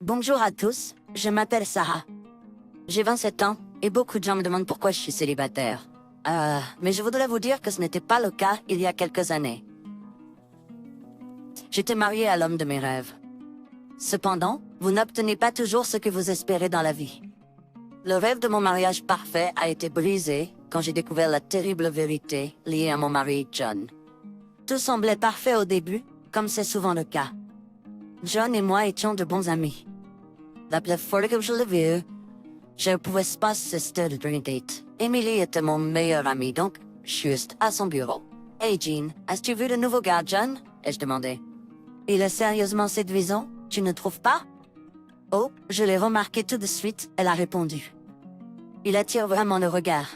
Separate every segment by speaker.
Speaker 1: Bonjour à tous, je m'appelle Sarah. J'ai 27 ans, et beaucoup de gens me demandent pourquoi je suis célibataire. Mais je voudrais vous dire que ce n'était pas le cas il y a quelques années. J'étais mariée à l'homme de mes rêves. Cependant, vous n'obtenez pas toujours ce que vous espérez dans la vie. Le rêve de mon mariage parfait a été brisé quand j'ai découvert la terrible vérité liée à mon mari, John. Tout semblait parfait au début, comme c'est souvent le cas. John et moi étions de bons amis. La première fois que je l'ai vu, je ne pouvais pas assister à une date. Emily était mon meilleur ami, donc juste à son bureau. Hey Jean, as-tu vu le nouveau gars, John? Ai-je demandé. Il est sérieusement séduisant, tu ne trouves pas? Oh, je l'ai remarqué tout de suite, elle a répondu. Il attire vraiment le regard.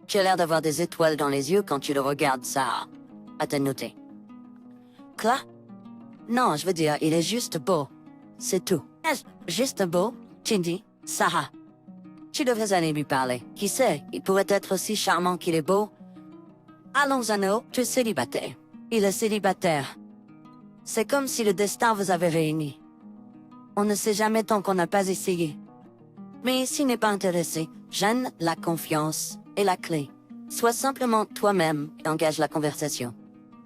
Speaker 1: Tu as l'air d'avoir des étoiles dans les yeux quand tu le regardes, Sarah. A-t-elle noté? Quoi? Non, je veux dire, il est juste beau. C'est tout. Est-ce juste beau? Tu dis, Sarah. Tu devrais aller lui parler. Qui sait, il pourrait être aussi charmant qu'il est beau. Allons à nous, tu es célibataire. Il est célibataire. C'est comme si le destin vous avait réunis. On ne sait jamais tant qu'on n'a pas essayé. Mais s'il n'est pas intéressé, Jeanne, la confiance est la clé. Sois simplement toi-même et engage la conversation.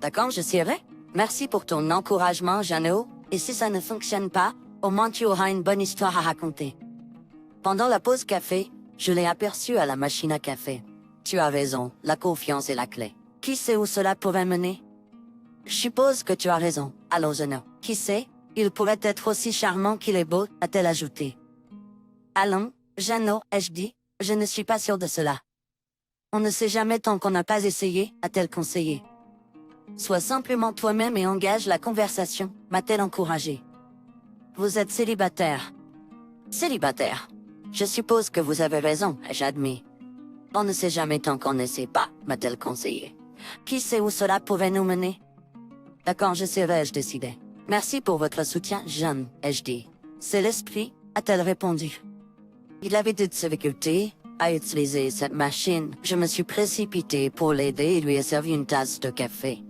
Speaker 1: D'accord, je serai? Merci pour ton encouragement, Jeannot. Et si ça ne fonctionne pas, au moins tu auras une bonne histoire à raconter. Pendant la pause café, je l'ai aperçu à la machine à café. Tu as raison, la confiance est la clé. Qui sait où cela pourrait mener? Je suppose que tu as raison. Allons, Jeannot. Qui sait? Il pourrait être aussi charmant qu'il est beau, a-t-elle ajouté. Allons, Jeannot, ai-je dit, je ne suis pas sûre de cela. On ne sait jamais tant qu'on n'a pas essayé, a-t-elle conseillé. Sois simplement toi-même et engage la conversation, m'a-t-elle encouragé. Vous êtes célibataire. Célibataire. Je suppose que vous avez raison, ai-je admis. On ne sait jamais tant qu'on n'essaie pas, m'a-t-elle conseillé. Qui sait où cela pourrait nous mener? D'accord, je sais, ai-je décidé. Merci pour votre soutien, Jeanne, ai-je dit. C'est l'esprit, a-t-elle répondu. Il avait de difficultés à utiliser cette machine. Je me suis précipité pour l'aider et lui ai servi une tasse de café.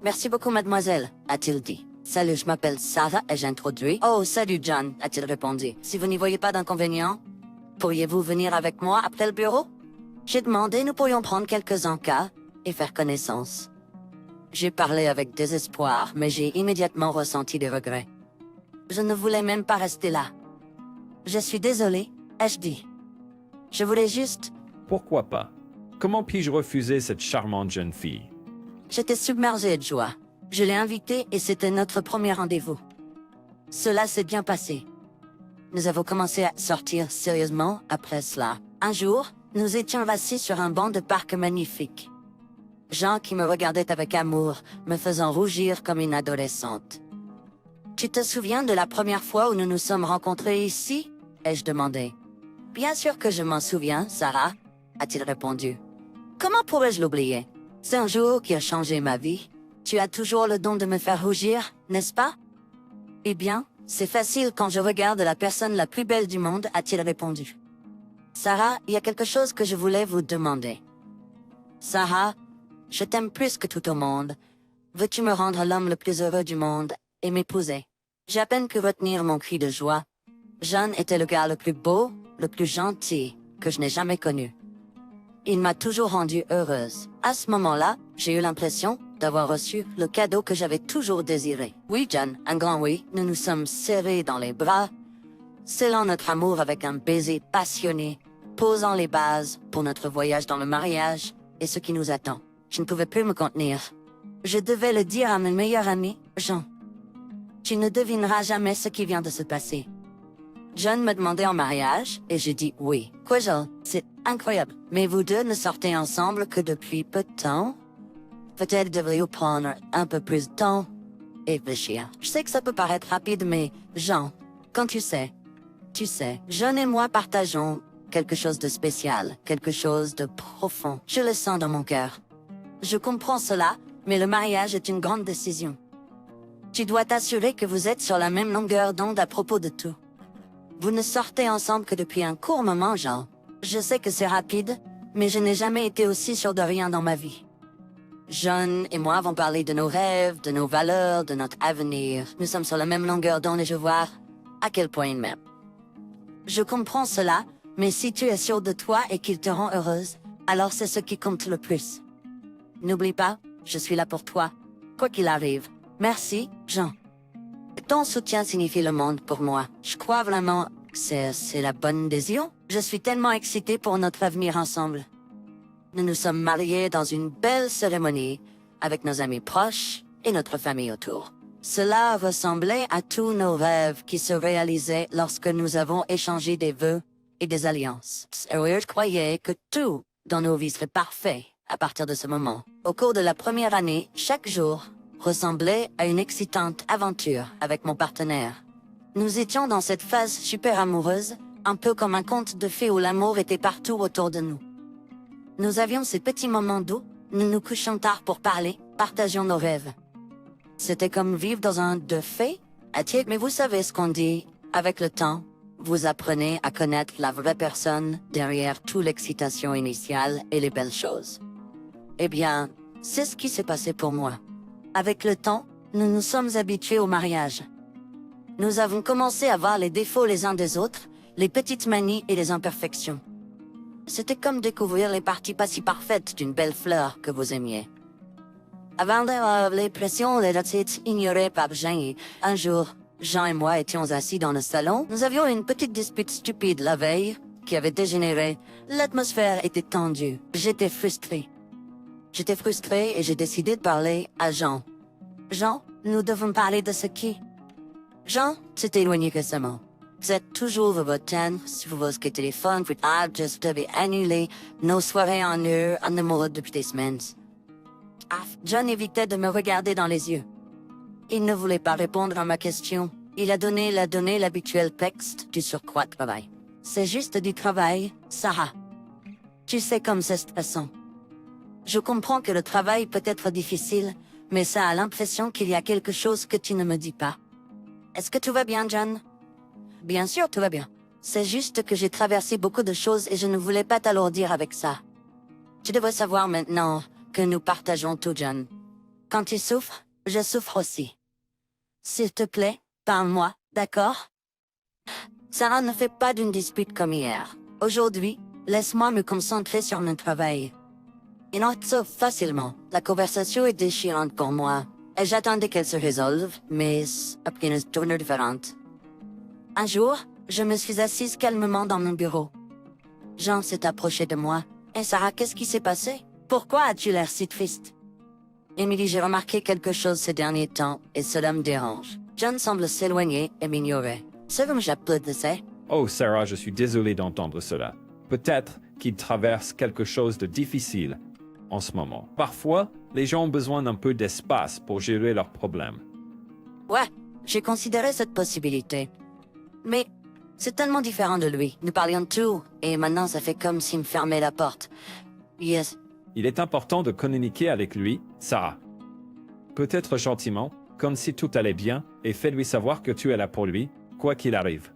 Speaker 1: Merci beaucoup, mademoiselle, a-t-il dit. Salut, je m'appelle Sarah, ai-je introduit. Oh, salut, John, a-t-il répondu. Si vous n'y voyez pas d'inconvénient, pourriez-vous venir avec moi après le bureau? J'ai demandé, nous pourrions prendre quelques encas et faire connaissance. J'ai parlé avec désespoir, mais j'ai immédiatement ressenti des regrets. Je ne voulais même pas rester là. Je suis désolée, ai-je dit. Je voulais juste...
Speaker 2: Pourquoi pas? Comment puis-je refuser cette charmante jeune fille?
Speaker 1: J'étais submergée de joie. Je l'ai invitée et c'était notre premier rendez-vous. Cela s'est bien passé. Nous avons commencé à sortir sérieusement après cela. Un jour, nous étions assis sur un banc de parc magnifique. Jean qui me regardait avec amour, me faisant rougir comme une adolescente. Tu te souviens de la première fois où nous nous sommes rencontrés ici? Ai-je demandé. Bien sûr que je m'en souviens, Sarah, a-t-il répondu. Comment pourrais-je l'oublier? C'est un jour qui a changé ma vie. Tu as toujours le don de me faire rougir, n'est-ce pas? Eh bien, c'est facile quand je regarde la personne la plus belle du monde, a-t-il répondu. Sarah, il y a quelque chose que je voulais vous demander. Sarah, je t'aime plus que tout au monde. Veux-tu me rendre l'homme le plus heureux du monde et m'épouser? J'ai à peine pu retenir mon cri de joie. John était le gars le plus beau, le plus gentil que je n'ai jamais connu. Il m'a toujours rendue heureuse. À ce moment-là, j'ai eu l'impression d'avoir reçu le cadeau que j'avais toujours désiré. Oui, John, un grand oui. Nous nous sommes serrés dans les bras, scellant notre amour avec un baiser passionné, posant les bases pour notre voyage dans le mariage et ce qui nous attend. Je ne pouvais plus me contenir. Je devais le dire à mon meilleur ami, Jean. Tu ne devineras jamais ce qui vient de se passer. John me demandait en mariage, et j'ai dit oui. Quoi, Jean? C'est incroyable. Mais vous deux ne sortez ensemble que depuis peu de temps? Peut-être devriez-vous prendre un peu plus de temps et réfléchir. Je sais que ça peut paraître rapide, mais Jean, quand tu sais, John et moi partageons quelque chose de spécial, quelque chose de profond. Je le sens dans mon cœur. Je comprends cela, mais le mariage est une grande décision. Tu dois t'assurer que vous êtes sur la même longueur d'onde à propos de tout. Vous ne sortez ensemble que depuis un court moment, Jean. Je sais que c'est rapide, mais je n'ai jamais été aussi sûre de rien dans ma vie. John et moi avons parlé de nos rêves, de nos valeurs, de notre avenir. Nous sommes sur la même longueur d'onde et je vois à quel point il m'aime. Je comprends cela, mais si tu es sûr de toi et qu'il te rend heureuse, alors c'est ce qui compte le plus. N'oublie pas, je suis là pour toi, quoi qu'il arrive. Merci, Jean. Ton soutien signifie le monde pour moi. Je crois vraiment que c'est la bonne décision. Je suis tellement excitée pour notre avenir ensemble. Nous nous sommes mariés dans une belle cérémonie, avec nos amis proches et notre famille autour. Cela ressemblait à tous nos rêves qui se réalisaient lorsque nous avons échangé des vœux et des alliances. Et je croyais que tout dans nos vies serait parfait à partir de ce moment. Au cours de la première année, chaque jour ressemblait à une excitante aventure avec mon partenaire. Nous étions dans cette phase super amoureuse, un peu comme un conte de fées où l'amour était partout autour de nous. Nous avions ces petits moments doux, nous nous couchions tard pour parler, partagions nos rêves. C'était comme vivre dans un de fées, mais vous savez ce qu'on dit, avec le temps, vous apprenez à connaître la vraie personne derrière toute l'excitation initiale et les belles choses. Eh bien, c'est ce qui s'est passé pour moi. Avec le temps, nous nous sommes habitués au mariage. Nous avons commencé à voir les défauts les uns des autres, les petites manies et les imperfections. C'était comme découvrir les parties pas si parfaites d'une belle fleur que vous aimiez. Avant d'avoir les pressions et les têtes ignorées par Jean, un jour, Jean et moi étions assis dans le salon. Nous avions une petite dispute stupide la veille, qui avait dégénéré. L'atmosphère était tendue. J'étais frustrée et j'ai décidé de parler à Jean. Jean, nous devons parler de ce qui... Jean s'est éloigné récemment. Vous êtes toujours à votre temps sur votre téléphone, vous avez annulé nos soirées en heure en amoureux depuis des semaines. John évitait de me regarder dans les yeux. Il ne voulait pas répondre à ma question. Il a donné l'habituel texte du surcroît de travail. C'est juste du travail, Sarah. Tu sais comme c'est stressant. Je comprends que le travail peut être difficile, mais ça a l'impression qu'il y a quelque chose que tu ne me dis pas. Est-ce que tout va bien, John? Bien sûr, tout va bien. C'est juste que j'ai traversé beaucoup de choses et je ne voulais pas t'alourdir avec ça. Tu devrais savoir maintenant que nous partageons tout, John. Quand tu souffres, je souffre aussi. S'il te plaît, parle-moi, d'accord? Sarah ne fait pas d'une dispute comme hier. Aujourd'hui, laisse-moi me concentrer sur mon travail. Il note ça facilement. La conversation est déchirante pour moi. Et j'attendais qu'elle se résolve, mais a pris une tournure différente. Un jour, je me suis assise calmement dans mon bureau. Jean s'est approché de moi. « Et Sarah, qu'est-ce qui s'est passé? Pourquoi as-tu l'air si triste? » Emily, j'ai remarqué quelque chose ces derniers temps, et cela me dérange. John semble s'éloigner et m'ignorer. C'est comme j'applaudissais.
Speaker 2: Oh Sarah, je suis désolé d'entendre cela. Peut-être qu'il traverse quelque chose de difficile en ce moment. Parfois, les gens ont besoin d'un peu d'espace pour gérer leurs problèmes.
Speaker 1: Ouais, j'ai considéré cette possibilité. Mais c'est tellement différent de lui. Nous parlions de tout, et maintenant ça fait comme s'il me fermait la porte. Yes.
Speaker 2: Il est important de communiquer avec lui, Sarah. Peut-être gentiment, comme si tout allait bien, et fais-lui savoir que tu es là pour lui, quoi qu'il arrive.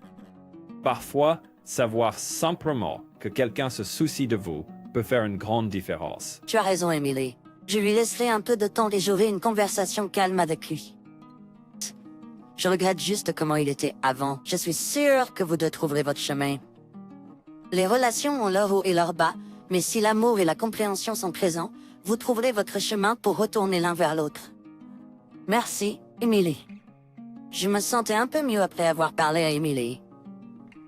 Speaker 2: Parfois, savoir simplement que quelqu'un se soucie de vous peut faire une grande différence.
Speaker 1: Tu as raison, Emily. Je lui laisserai un peu de temps et j'aurai une conversation calme avec lui. Je regrette juste comment il était avant. Je suis sûre que vous deux trouverez votre chemin. Les relations ont leur haut et leur bas, mais si l'amour et la compréhension sont présents, vous trouverez votre chemin pour retourner l'un vers l'autre. Merci, Emily. Je me sentais un peu mieux après avoir parlé à Emily.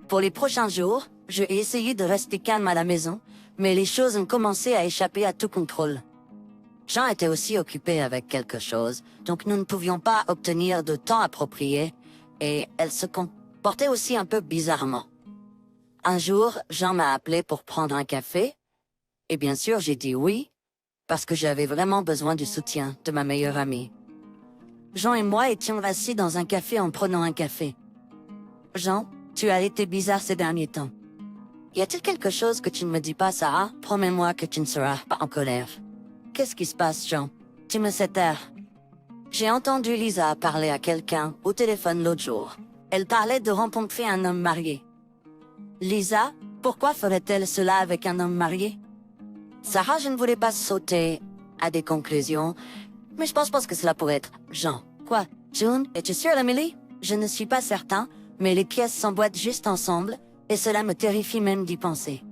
Speaker 1: Pour les prochains jours, je vais essayer de rester calme à la maison, mais les choses ont commencé à échapper à tout contrôle. Jean était aussi occupé avec quelque chose, donc nous ne pouvions pas obtenir de temps approprié, et elle se comportait aussi un peu bizarrement. Un jour, Jean m'a appelé pour prendre un café, et bien sûr j'ai dit oui, parce que j'avais vraiment besoin du soutien de ma meilleure amie. Jean et moi étions assis dans un café en prenant un café. Jean, tu as été bizarre ces derniers temps. Y a-t-il quelque chose que tu ne me dis pas, Sarah? Promets-moi que tu ne seras pas en colère. Qu'est-ce qui se passe, Jean? Tu me sais taire. J'ai entendu Lisa parler à quelqu'un au téléphone l'autre jour. Elle parlait de rencontrer un homme marié. Lisa, pourquoi ferait-elle cela avec un homme marié? Sarah, je ne voulais pas sauter à des conclusions, mais je pense que cela pourrait être Jean. Quoi? June, es-tu sûre, Emily? Je ne suis pas certain, Mais les pièces s'emboîtent juste ensemble, et cela me terrifie même d'y penser.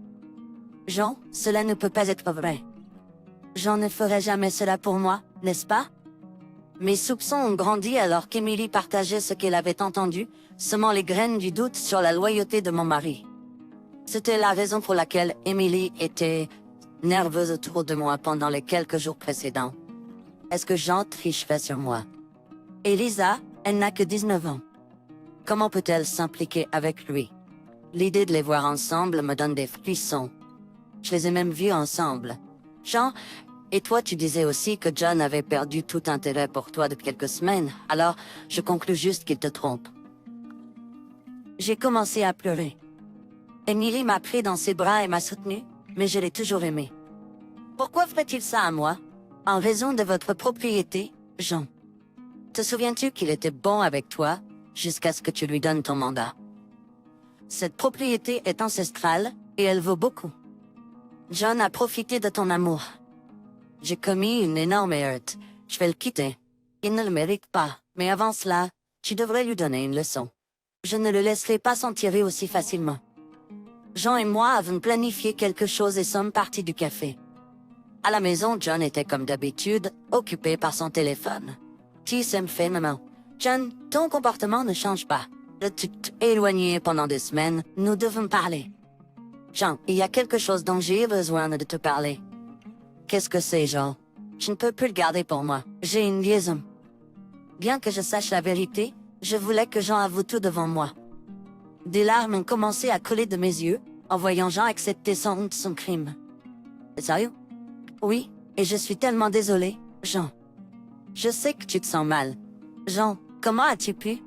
Speaker 1: Jean, cela ne peut pas être vrai. Jean ne ferait jamais cela pour moi, n'est-ce pas? Mes soupçons ont grandi alors qu'Émilie partageait ce qu'elle avait entendu, semant les graines du doute sur la loyauté de mon mari. C'était la raison pour laquelle Émilie était nerveuse autour de moi pendant les quelques jours précédents. Est-ce que Jean tricherait sur moi? Et Lisa, elle n'a que 19 ans. Comment peut-elle s'impliquer avec lui? L'idée de les voir ensemble me donne des frissons. Je les ai même vus ensemble. Jean, et toi tu disais aussi que John avait perdu tout intérêt pour toi depuis quelques semaines, alors je conclus juste qu'il te trompe. J'ai commencé à pleurer. Émilie m'a pris dans ses bras et m'a soutenue, mais je l'ai toujours aimé. Pourquoi ferait-il ça à moi? En raison de votre propriété, Jean. Te souviens-tu qu'il était bon avec toi, jusqu'à ce que tu lui donnes ton mandat? Cette propriété est ancestrale, et elle vaut beaucoup. John a profité de ton amour. J'ai commis une énorme erreur. Je vais le quitter. Il ne le mérite pas, mais avant cela, tu devrais lui donner une leçon. Je ne le laisserai pas s'en tirer aussi facilement. Jean et moi avons planifié quelque chose et sommes partis du café. À la maison, John était comme d'habitude, occupé par son téléphone. Tu sais me fait, maman. John, ton comportement ne change pas. Tu t'es éloigné pendant des semaines, nous devons parler. Jean, il y a quelque chose dont j'ai besoin de te parler. Qu'est-ce que c'est, Jean? Je ne peux plus le garder pour moi. J'ai une liaison. Bien que je sache la vérité, je voulais que Jean avoue tout devant moi. Des larmes ont commencé à couler de mes yeux, en voyant Jean accepter sans honte son crime. Sérieux? Oui, et je suis tellement désolée, Jean. Je sais que tu te sens mal. Jean, comment as-tu pu?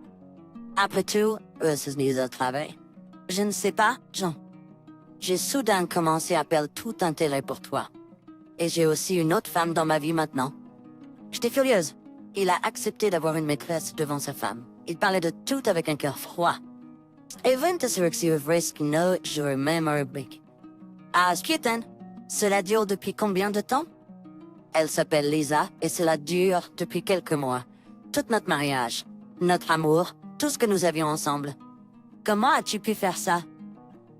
Speaker 1: Après tout, c'est mis au travail. Je ne sais pas, Jean. J'ai soudain commencé à perdre tout intérêt pour toi. Et j'ai aussi une autre femme dans ma vie maintenant. J'étais furieuse. Il a accepté d'avoir une maîtresse devant sa femme. Il parlait de tout avec un cœur froid. Et 20 sur risque no, j'aurais même un brick. Ah, Skitten, cela dure depuis combien de temps? Elle s'appelle Lisa, et cela dure depuis quelques mois. Tout notre mariage, notre amour, tout ce que nous avions ensemble. Comment as-tu pu faire ça?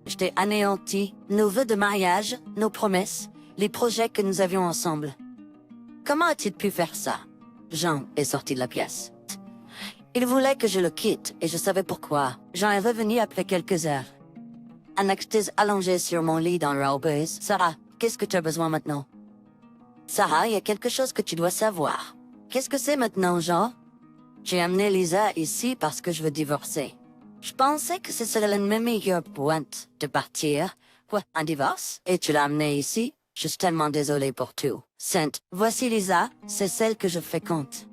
Speaker 1: Je t'ai anéanti, nos vœux de mariage, nos promesses, les projets que nous avions ensemble. Comment as-tu pu faire ça? Jean est sorti de la pièce. Il voulait que je le quitte, et je savais pourquoi. Jean est revenu après quelques heures. Annextis allongée sur mon lit dans le robeuse. Sarah, qu'est-ce que tu as besoin maintenant? Sarah, il y a quelque chose que tu dois savoir. Qu'est-ce que c'est maintenant, Jean? J'ai amené Lisa ici parce que je veux divorcer. Je pensais que ce serait la meilleure pointe de partir. Quoi, un divorce? Et tu l'as amenée ici? Je suis tellement désolée pour tout. Sainte, voici Lisa, c'est celle que je fréquente.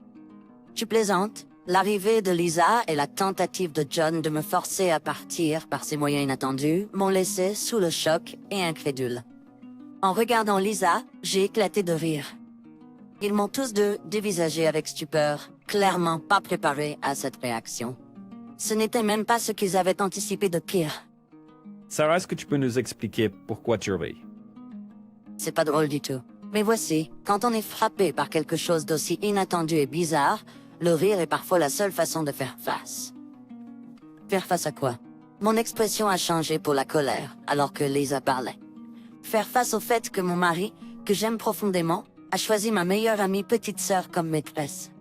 Speaker 1: Tu plaisantes? L'arrivée de Lisa et la tentative de John de me forcer à partir par ses moyens inattendus m'ont laissé sous le choc et incrédule. En regardant Lisa, j'ai éclaté de rire. Ils m'ont tous deux dévisagé avec stupeur, clairement pas préparés à cette réaction. Ce n'était même pas ce qu'ils avaient anticipé de pire.
Speaker 2: Sarah, est-ce que tu peux nous expliquer pourquoi tu ris?
Speaker 1: C'est pas drôle du tout. Mais voici, quand on est frappé par quelque chose d'aussi inattendu et bizarre, le rire est parfois la seule façon de faire face. Faire face à quoi? Mon expression a changé pour la colère, alors que Lisa parlait. Faire face au fait que mon mari, que j'aime profondément, a choisi ma meilleure amie petite sœur comme maîtresse.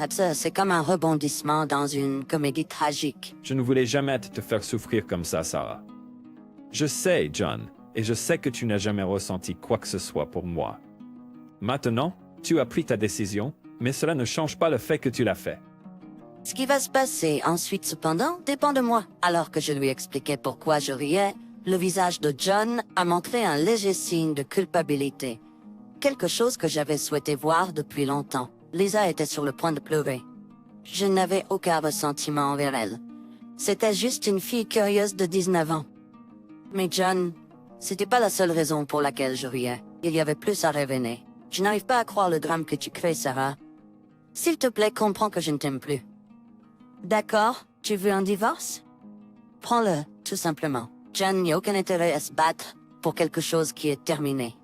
Speaker 1: Ça, c'est comme un rebondissement dans une comédie tragique.
Speaker 2: Je ne voulais jamais te faire souffrir comme ça, Sarah. Je sais, John, et je sais que tu n'as jamais ressenti quoi que ce soit pour moi. Maintenant, tu as pris ta décision, mais cela ne change pas le fait que tu l'as fait.
Speaker 1: Ce qui va se passer ensuite, cependant, dépend de moi. Alors que je lui expliquais pourquoi je riais, le visage de John a montré un léger signe de culpabilité. Quelque chose que j'avais souhaité voir depuis longtemps. Lisa était sur le point de pleurer. Je n'avais aucun ressentiment envers elle. C'était juste une fille curieuse de 19 ans. Mais John, c'était pas la seule raison pour laquelle je riais. Il y avait plus à révéler. Je n'arrive pas à croire le drame que tu crées, Sarah. S'il te plaît, comprends que je ne t'aime plus. D'accord, tu veux un divorce? Prends-le, tout simplement. John n'a aucun intérêt à se battre pour quelque chose qui est terminé.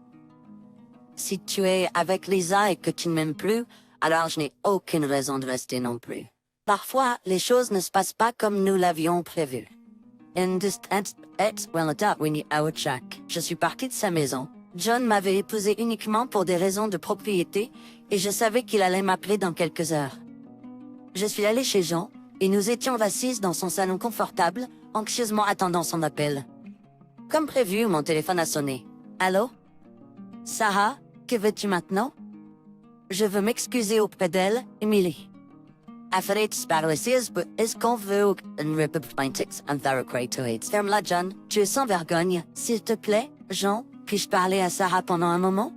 Speaker 1: Si tu es avec Lisa et que tu ne m'aimes plus, alors je n'ai aucune raison de rester non plus. Parfois, les choses ne se passent pas comme nous l'avions prévu. Je suis partie de sa maison. John m'avait épousé uniquement pour des raisons de propriété, et je savais qu'il allait m'appeler dans quelques heures. Je suis allée chez Jean, et nous étions assises dans son salon confortable, anxieusement attendant son appel. Comme prévu, mon téléphone a sonné. Allô? Sarah, que veux-tu maintenant? Je veux m'excuser auprès d'elle, Emily. Est-ce qu'on veut Ferme-la, John. Tu es sans vergogne. S'il te plaît, Jean, puis-je parler à Sarah pendant un moment?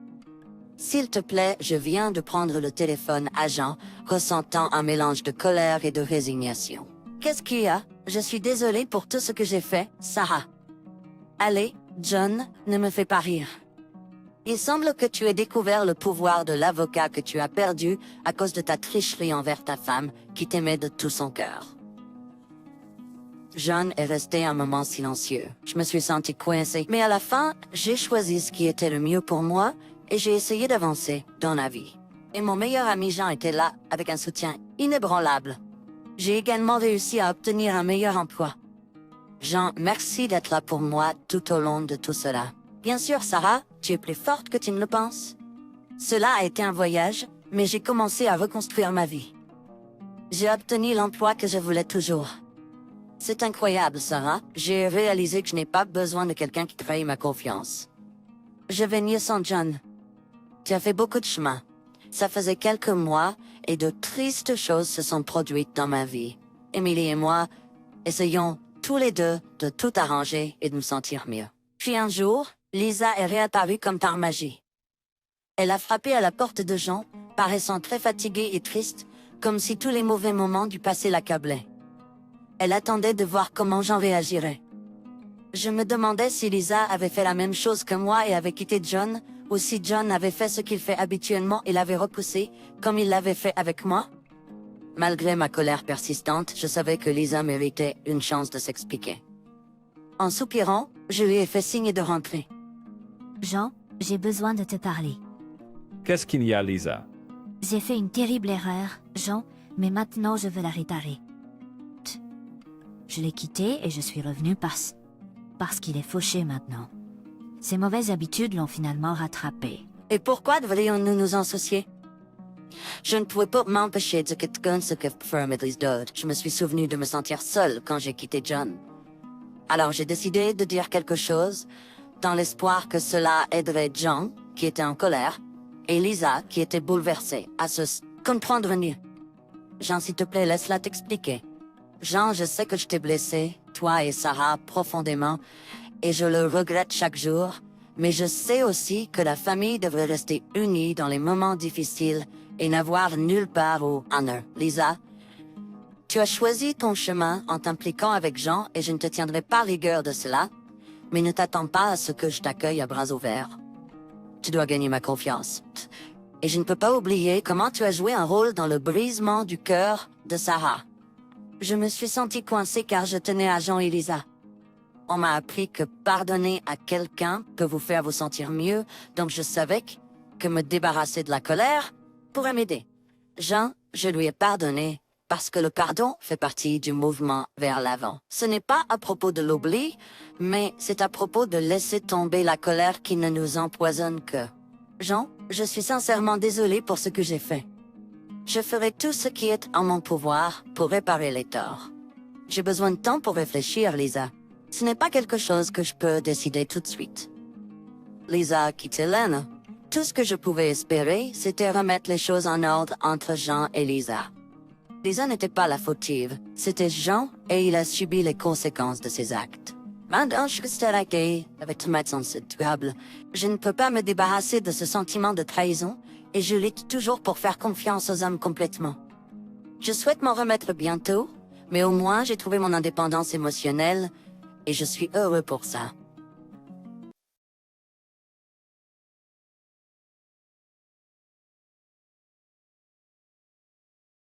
Speaker 1: S'il te plaît, je viens de prendre le téléphone à Jean, ressentant un mélange de colère et de résignation. Qu'est-ce qu'il y a? Je suis désolée pour tout ce que j'ai fait, Sarah. Allez, John, ne me fais pas rire. Il semble que tu aies découvert le pouvoir de l'avocat que tu as perdu à cause de ta tricherie envers ta femme, qui t'aimait de tout son cœur. John est resté un moment silencieux. Je me suis sentie coincée, mais à la fin, j'ai choisi ce qui était le mieux pour moi, et j'ai essayé d'avancer dans la vie. Et mon meilleur ami Jean était là, avec un soutien inébranlable. J'ai également réussi à obtenir un meilleur emploi. Jean, merci d'être là pour moi tout au long de tout cela. Bien sûr, Sarah, tu es plus forte que tu ne le penses. Cela a été un voyage, mais j'ai commencé à reconstruire ma vie. J'ai obtenu l'emploi que je voulais toujours. C'est incroyable, Sarah. J'ai réalisé que je n'ai pas besoin de quelqu'un qui trahit ma confiance. Je vais mieux sans John. Tu as fait beaucoup de chemin. Ça faisait quelques mois, et de tristes choses se sont produites dans ma vie. Emily et moi, essayons tous les deux de tout arranger et de nous sentir mieux. Puis un jour, Lisa est réapparue comme par magie. Elle a frappé à la porte de Jean, paraissant très fatiguée et triste, comme si tous les mauvais moments du passé l'accablaient. Elle attendait de voir comment Jean réagirait. Je me demandais si Lisa avait fait la même chose que moi et avait quitté John, ou si John avait fait ce qu'il fait habituellement et l'avait repoussé, comme il l'avait fait avec moi. Malgré ma colère persistante, je savais que Lisa méritait une chance de s'expliquer. En soupirant, je lui ai fait signe de rentrer.
Speaker 3: Jean, j'ai besoin de te parler.
Speaker 2: Qu'est-ce qu'il y a, Lisa?
Speaker 3: J'ai fait une terrible erreur, Jean, mais maintenant je veux la réparer. Je l'ai quitté et je suis revenue parce qu'il est fauché maintenant. Ses mauvaises habitudes l'ont finalement rattrapé.
Speaker 1: Et pourquoi devrions-nous nous en soucier? Je ne pouvais pas m'empêcher de quitter ce que Firmidly's did. Je me suis souvenu de me sentir seule quand j'ai quitté John. Alors j'ai décidé de dire quelque chose, dans l'espoir que cela aiderait Jean, qui était en colère, et Lisa, qui était bouleversée, à se comprendre mieux. Jean, s'il te plaît, laisse-la t'expliquer. Jean, je sais que je t'ai blessé, toi et Sarah, profondément, et je le regrette chaque jour, mais je sais aussi que la famille devrait rester unie dans les moments difficiles et n'avoir nulle part où honneur. Lisa, tu as choisi ton chemin en t'impliquant avec Jean et je ne te tiendrai pas rigueur de cela, mais ne t'attends pas à ce que je t'accueille à bras ouverts. Tu dois gagner ma confiance. Et je ne peux pas oublier comment tu as joué un rôle dans le brisement du cœur de Sarah. Je me suis sentie coincée car je tenais à Jean et Lisa. On m'a appris que pardonner à quelqu'un peut vous faire vous sentir mieux, donc je savais que me débarrasser de la colère pourrait m'aider. Jean, je lui ai pardonné parce que le pardon fait partie du mouvement vers l'avant. Ce n'est pas à propos de l'oubli, mais c'est à propos de laisser tomber la colère qui ne nous empoisonne que. Jean, je suis sincèrement désolée pour ce que j'ai fait. Je ferai tout ce qui est en mon pouvoir pour réparer les torts. J'ai besoin de temps pour réfléchir, Lisa. Ce n'est pas quelque chose que je peux décider tout de suite. Lisa a quitté Lena. Tout ce que je pouvais espérer, c'était remettre les choses en ordre entre Jean et Lisa. Lisa n'était pas la fautive, c'était Jean et il a subi les conséquences de ses actes. Maintenant, je suis avec tout ma sensible. Je ne peux pas me débarrasser de ce sentiment de trahison et je lutte toujours pour faire confiance aux hommes complètement. Je souhaite m'en remettre bientôt, mais au moins j'ai trouvé mon indépendance émotionnelle et je suis heureux pour ça.